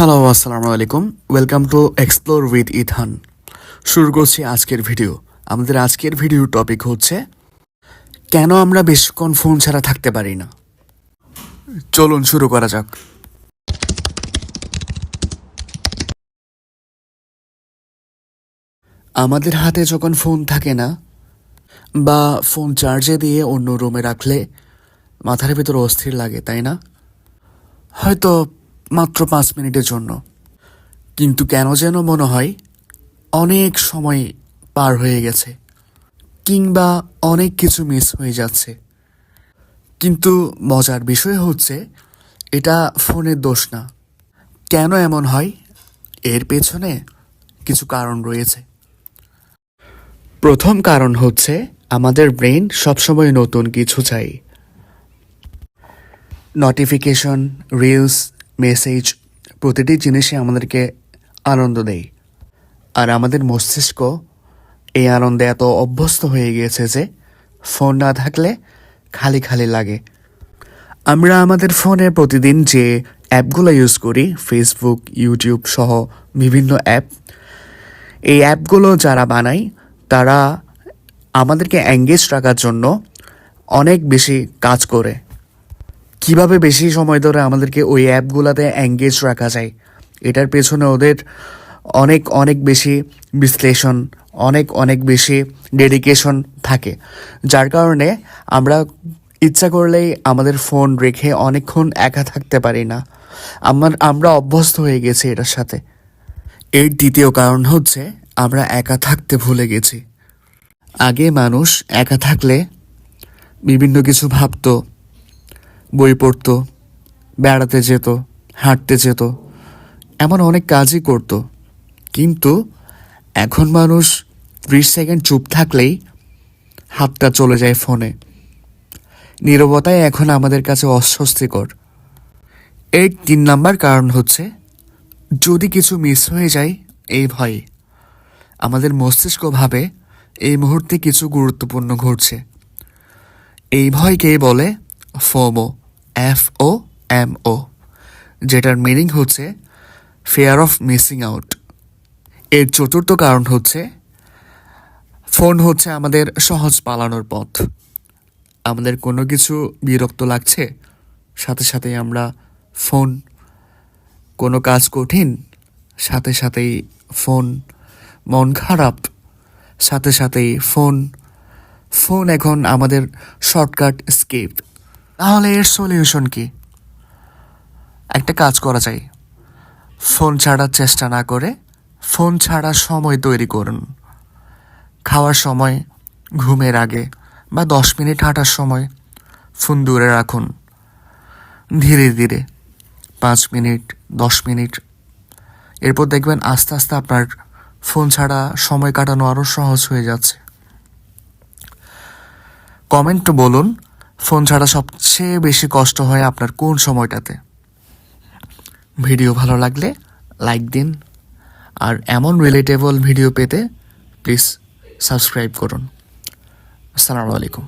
Hello, আসসালামু আলাইকুম। Welcome to explore with Ethan. শুরু করছি আজকের ভিডিও। আমাদের আজকের ভিডিও টপিক হচ্ছে কেন আমরা বেশিক্ষণ ফোন ছাড়া থাকতে পারি না। চলুন শুরু করা যাক। আমাদের হাতে যখন ফোন থাকে না বা ফোন চার্জে দিয়ে অন্য রুমে রাখলে মাথার ভিতর অস্থির লাগে, তাই না? হয়তো মাত্র 5 মিনিটের জন্য, কিন্তু কেন যেন মনে হয় অনেক সময় পার হয়ে গেছে কিংবা অনেক কিছু মিস হয়ে যাচ্ছে। কিন্তু মজার বিষয় হচ্ছে এটা ফোনের দোষ না। কেন এমন হয় এর পেছনে কিছু কারণ রয়েছে। প্রথম কারণ হচ্ছে আমাদের ব্রেন সবসময় নতুন কিছু চাই। নোটিফিকেশন, রিলস, মেসেজ, প্রতিটি জিনিসে আমাদেরকে আনন্দ দেয়। আর আমাদের মস্তিষ্ক এই আনন্দে এত অভ্যস্ত হয়ে গিয়েছে যে ফোন না থাকলে খালি খালি লাগে। আমরা আমাদের ফোনে প্রতিদিন যে অ্যাপগুলো ইউজ করি, ফেসবুক, ইউটিউব সহ বিভিন্ন অ্যাপ, এই অ্যাপগুলো যারা বানায় তারা আমাদেরকে এঙ্গেজ রাখার জন্য অনেক বেশি কাজ করে। কিভাবে বেশি সময় ধরে আমাদেরকে ওই অ্যাপগুলোতে এঙ্গেজ রাখা যায়, এটার পেছনে ওদের অনেক অনেক বেশি বিশ্লেষণ, অনেক বেশি ডেডিকেশন থাকে, যার কারণে আমরা ইচ্ছা করলেই আমাদের ফোন রেখে অনেকক্ষণ একা থাকতে পারি না। আমরা অভ্যস্ত হয়ে গেছি এটার সাথে। এর দ্বিতীয় কারণ হচ্ছে আমরা একা থাকতে ভুলে গেছি। আগে মানুষ একা থাকলে বিভিন্ন কিছু ভাবতো, বই পড়তো, বেড়াতে যেত, হাঁটতে যেত, এমন অনেক কাজই করতো। কিন্তু এখন মানুষ 30 সেকেন্ড চুপ থাকলেই হাতটা চলে যায় ফোনে। নীরবতাই এখন আমাদের কাছে অস্বস্তিকর। এর 3 নাম্বার কারণ হচ্ছে যদি কিছু মিস হয়ে যায় এই ভয়ে। আমাদের মস্তিষ্ক ভাবে এই মুহূর্তে কিছু গুরুত্বপূর্ণ ঘটছে। এই ভয়কেই বলে ফোমো, FOMO, যেটার মিনিং হচ্ছে ফিয়ার অফ মিসিং আউট। এর চতুর্থ কারণ হচ্ছে ফোন হচ্ছে আমাদের সহজ পালানোর পথ। আমাদের কোনো কিছু বিরক্ত লাগছে, সাথে সাথেই আমরা ফোন, কোনো কাজ কঠিন, সাথে সাথেই ফোন, মন খারাপ, সাথে সাথেই ফোন। ফোন এখন আমাদের শর্টকাট স্কেপ। তাহলে এর সলিউশন কি? একটা কাজ করা যায়, ফোন ছাড়ার চেষ্টা না করে ফোন ছাড়ার সময় তৈরি করুন। খাওয়ার সময়, ঘুমের আগে বা 10 মিনিট হাঁটার সময় ফোন দূরে রাখুন। ধীরে ধীরে 5 মিনিট, 10 মিনিট, এরপর দেখবেন আস্তে আস্তে আপনার ফোন ছাড়া সময় কাটানো আরও সহজ হয়ে যাচ্ছে। কমেন্ট বলুন, ফোন ছাড়া সবচেয়ে বেশি কষ্ট হয় আপনার কোন সময়টাতে। ভিডিও ভালো লাগলে লাইক দিন, আর এমন রিলেটেবল ভিডিও পেতে প্লিজ সাবস্ক্রাইব করুন। আসসালামু আলাইকুম।